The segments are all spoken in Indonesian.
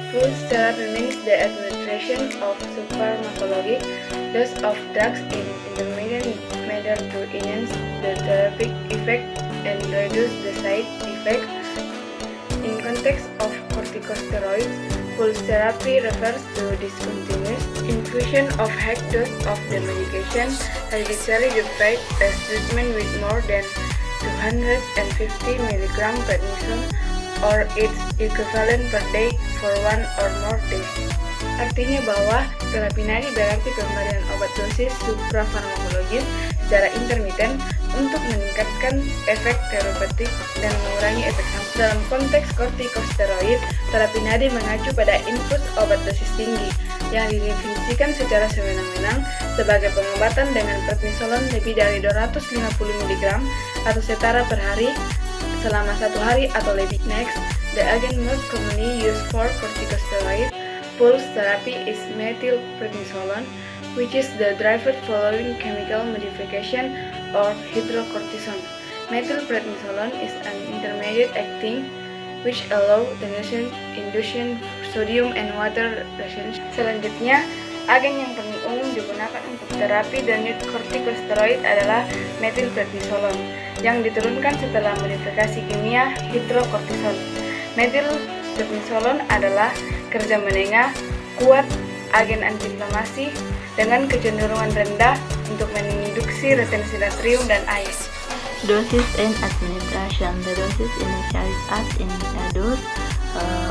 Pulse therapy means the administration of pharmacologic dose of drugs in intermittent manner to enhance the therapeutic effect and reduce the side effects. In context of corticosteroids, pulse therapy refers to discontinuous infusion of high dose of the medication, arbitrarily defined as treatment with more than 250 mg prednisone or its equivalent per day for one or more days. Artinya bahwa terapi nadi berarti pemberian obat dosis suprafarmakologis secara intermiten untuk meningkatkan efek terapeutik dan mengurangi efek samping. Dalam konteks kortikosteroid, terapi nadi mengacu pada infus obat dosis tinggi yang didefinisikan secara sewenang-wenang sebagai pengobatan dengan prednisolon lebih dari 250 mg atau setara per hari selama 1 hari atau lebih. Next, the agent most commonly used for corticosteroid pulse therapy is methylprednisolone, which is the driver following chemical modification or hydrocortisone. Methylprednisolone is an intermediate acting which allow the induction sodium and water retention. Selanjutnya, agen yang paling umum digunakan untuk terapi denyut kortikosteroid adalah methylprednisolone yang diturunkan setelah modifikasi kimia hidrokortison. Methylprednisolone adalah kerja menengah kuat agen antiinflamasi dengan kecenderungan rendah untuk menginduksi retensi natrium dan air. Doses and administration. The doses initially as in adults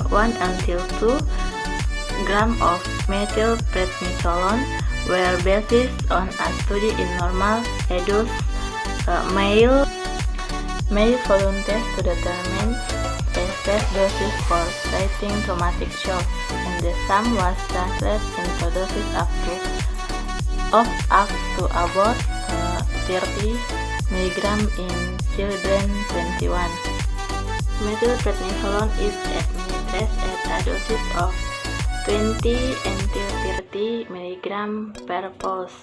1 until 2 gram of methylprednisolone were based on a study in normal adults male volunteers to determine a safe doses for treating traumatic shock, and the sum was translated into doses up to about 30 mg in children 21. Methylprednisolone is administered at a doses of 20 until 30 mg per pulse,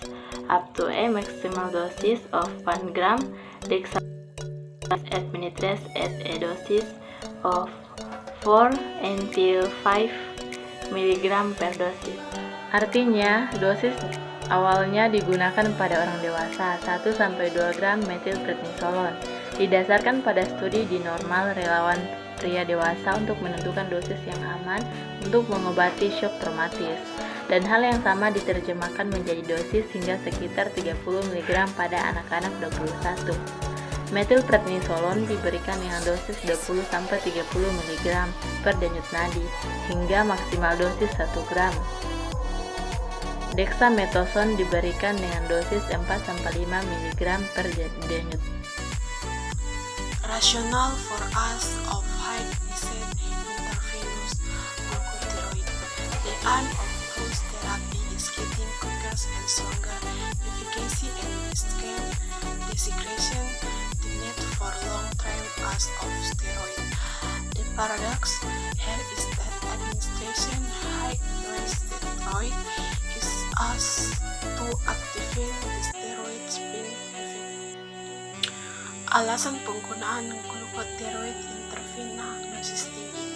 up to a maximal doses of 1 gram. Dexamethasone is administered at a doses of 4 until 5 mg per dosis. Artinya, dosis awalnya digunakan pada orang dewasa 1-2 gram methylprednisolone, didasarkan pada studi di normal relawan pria dewasa untuk menentukan dosis yang aman untuk mengobati shock traumatis, dan hal yang sama diterjemahkan menjadi dosis hingga sekitar 30 mg pada anak-anak 21. Methylprednisolone diberikan dengan dosis 20-30 mg per denyut nadi hingga maksimal dosis 1 gram. Dexamethasone diberikan dengan dosis 4-5 mg per denyut. Rationale for us of high-dose intravenous glucocorticoid. The aim of pulse therapy is getting quicker and stronger efficacy and risking desecration the need for long-term use of steroid. The paradox here is that administration high-dose steroid is as to activate the steroid spin effect. Alasan penggunaan glucocorticoid intravena dosis tinggi.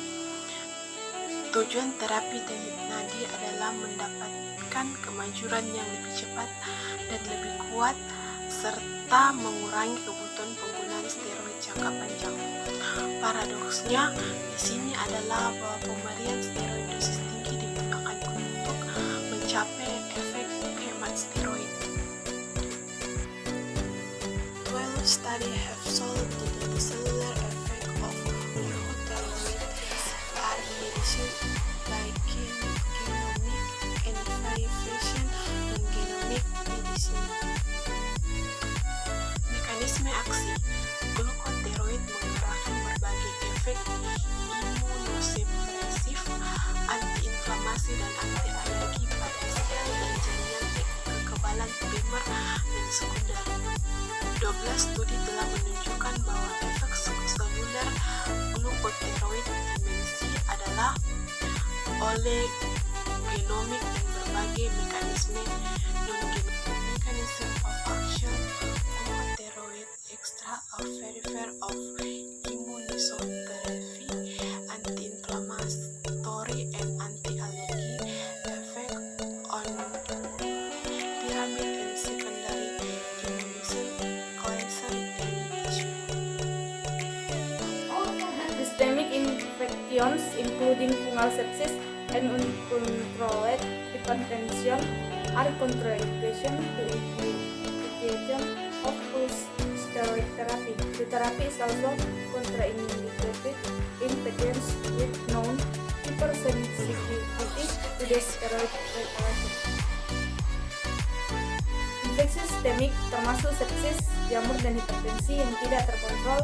Tujuan terapi denyut nadi adalah mendapatkan kemajuan yang lebih cepat dan lebih kuat serta mengurangi kebutuhan penggunaan steroid jangka panjang. Paradoksnya di sini adalah bahwa pemberian steroid dosis tinggi digunakan untuk mencapai efek hemat steroid. 12 studies have shown that the cellular effect of glucocorticoid are mediated by genomic and variation non-genomic medicine. Mekanisme aksi glucocorticoid menggerakkan berbagai efek imunosupresif, antiinflamasi dan anti-alergi pada sel dan jaringan kekebalan primer dan sekunder. 12 studi telah menunjukkan bahwa efek seluler glucocorticoid dimensi adalah oligogenomik dan berbagai mekanisme non-genomik. Mechanism of action glucocorticoid extra or peripheral of immunosuppressive, anti-inflammatory and including fungal sepsis and uncontrolled hypertension, are contraindications to initiation of steroid therapy. The therapy is also contraindicated in patients with known hypersensitivity to the steroid preparation. Infeksi sistemik termasuk sepsis, jamur, dan hipertensi yang tidak terkontrol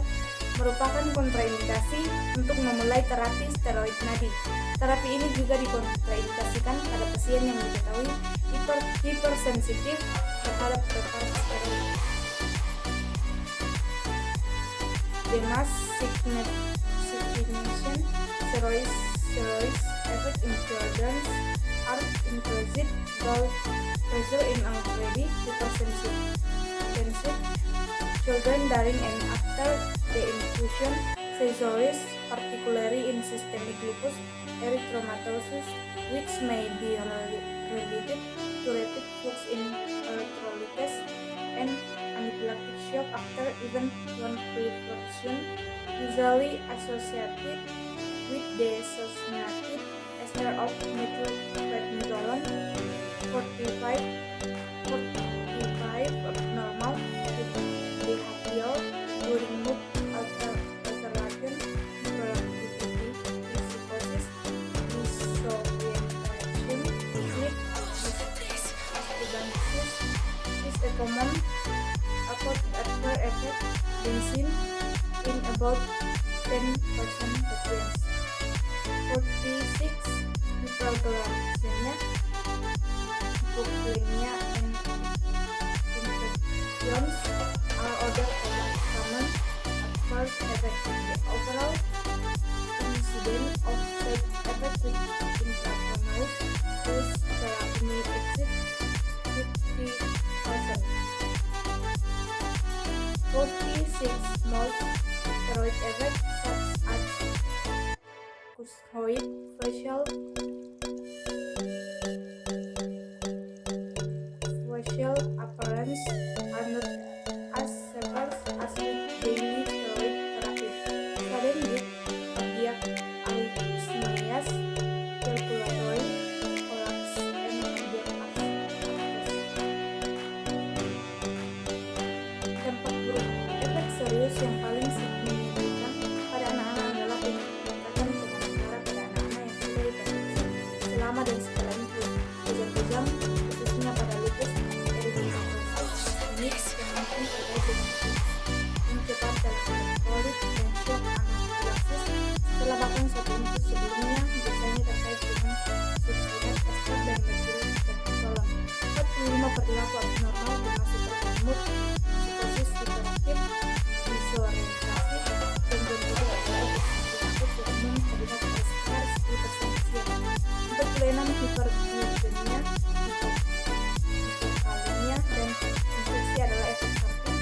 merupakan kontraindikasi untuk memulai terapi steroid nadi. Terapi ini juga dikontraindikasikan pada pasien yang diketahui hipersensitif terhadap preparat steroid. The mass signation steroids effect in children are increased blood pressure in already hypersensitive children during and after the infusion, seizures, particularly in systemic lupus erythematosus, which may be related to rapid flux in electrolytes and anaphylactic shock after even one preparation, usually associated with the suspected ester of methylprednisolone 45 abnormal behavior during mood alternation, productivity, psychosis, disorientation, sleep disturbances is a common adverse effect being seen in about 10% patients. 46 hyperglycemia, hypokalemia, and infections are other common adverse effects. The overall incidence of side effects with intravenous dose therapy may exceed 50%. 46 most steroid effects such as cuscoid facial appearance are not as severe as with daily steroid therapy. Sudden death, cardiac arrhythmias, circulatory collapse, and cardiac arrest. Dampak buruk. Efek serius yang paling signifikan pada anak-anak adalah peningkatan tekanan darah pada anak-anak yang sudah hipertensi selama dan setelah infus. Kejang-kejang, khususnya pada lupus erythematosus ini yang mungkin terkait dengan yang cepat dalam elektrolit dan shock anafilaksis setelah bahkan satu infus sebelumnya, biasanya terkait dengan substrat ester dan methylprednisolone. 45 perilaku abnormal termasuk perubahan mood, psikosis hiperaktif, disorientasi, dan berbagai adalah efek samping akut yang umum terlihat pada sekitar 10% usia. 46 hiperglikemia, hipokalemia, dan infeksi adalah efek samping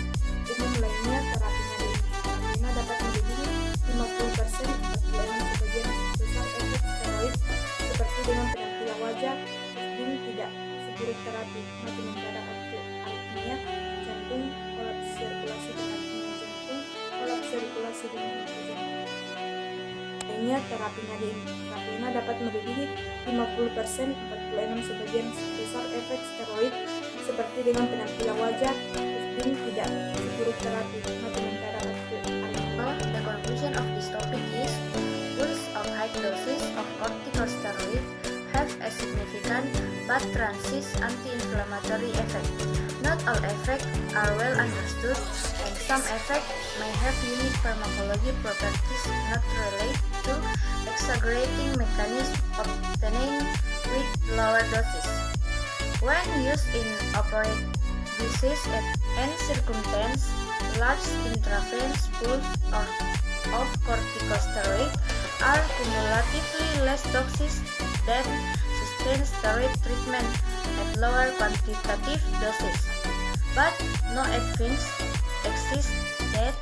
umum lainnya. Terapinya dapat melebihi 50%, 46 sebagian besar efek steroid seperti dengan penampilan wajah, pusing tidak seburuk terapi, mati mendadak, aritmia jantung, kolaps sirkulasi dengan jantung, kolaps sirkulasi dengan jantung. Lainnya terapinya di intravena dapat melebihi 50%, 46 sebagian besar efek steroid seperti dengan penampilan wajah, pusing tidak seburuk terapi, mati mendadak, aritmia. The conclusion of this topic is use of high doses of corticosteroid have a significant but transient anti-inflammatory effect. Not all effects are well understood, and some effects may have unique pharmacology properties not related to exaggerating mechanism obtained with lower doses. When used in appropriate disease and circumstance, large intravenous pools of corticosteroid are cumulatively less toxic than sustained steroid treatment at lower quantitative doses. But no evidence exists that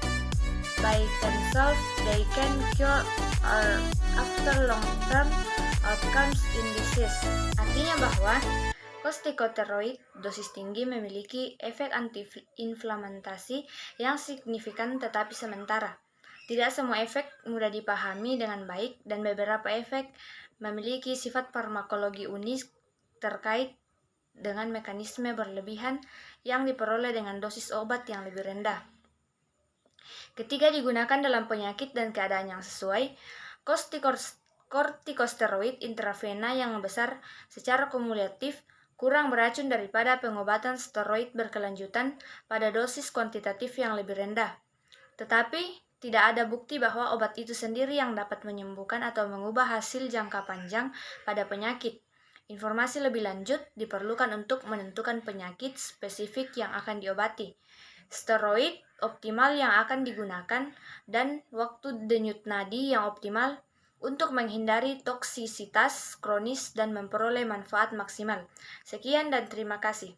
by themselves they can cure or after long-term outcomes in disease. Artinya bahwa corticosteroid dosis tinggi memiliki efek anti-inflamasi yang signifikan tetapi sementara. Tidak semua efek mudah dipahami dengan baik dan beberapa efek memiliki sifat farmakologi unik terkait dengan mekanisme berlebihan yang diperoleh dengan dosis obat yang lebih rendah. Ketika digunakan dalam penyakit dan keadaan yang sesuai, kortikosteroid intravena yang besar secara kumulatif kurang beracun daripada pengobatan steroid berkelanjutan pada dosis kuantitatif yang lebih rendah. Tetapi, tidak ada bukti bahwa obat itu sendiri yang dapat menyembuhkan atau mengubah hasil jangka panjang pada penyakit. Informasi lebih lanjut diperlukan untuk menentukan penyakit spesifik yang akan diobati, steroid optimal yang akan digunakan, dan waktu denyut nadi yang optimal untuk menghindari toksisitas kronis dan memperoleh manfaat maksimal. Sekian dan terima kasih.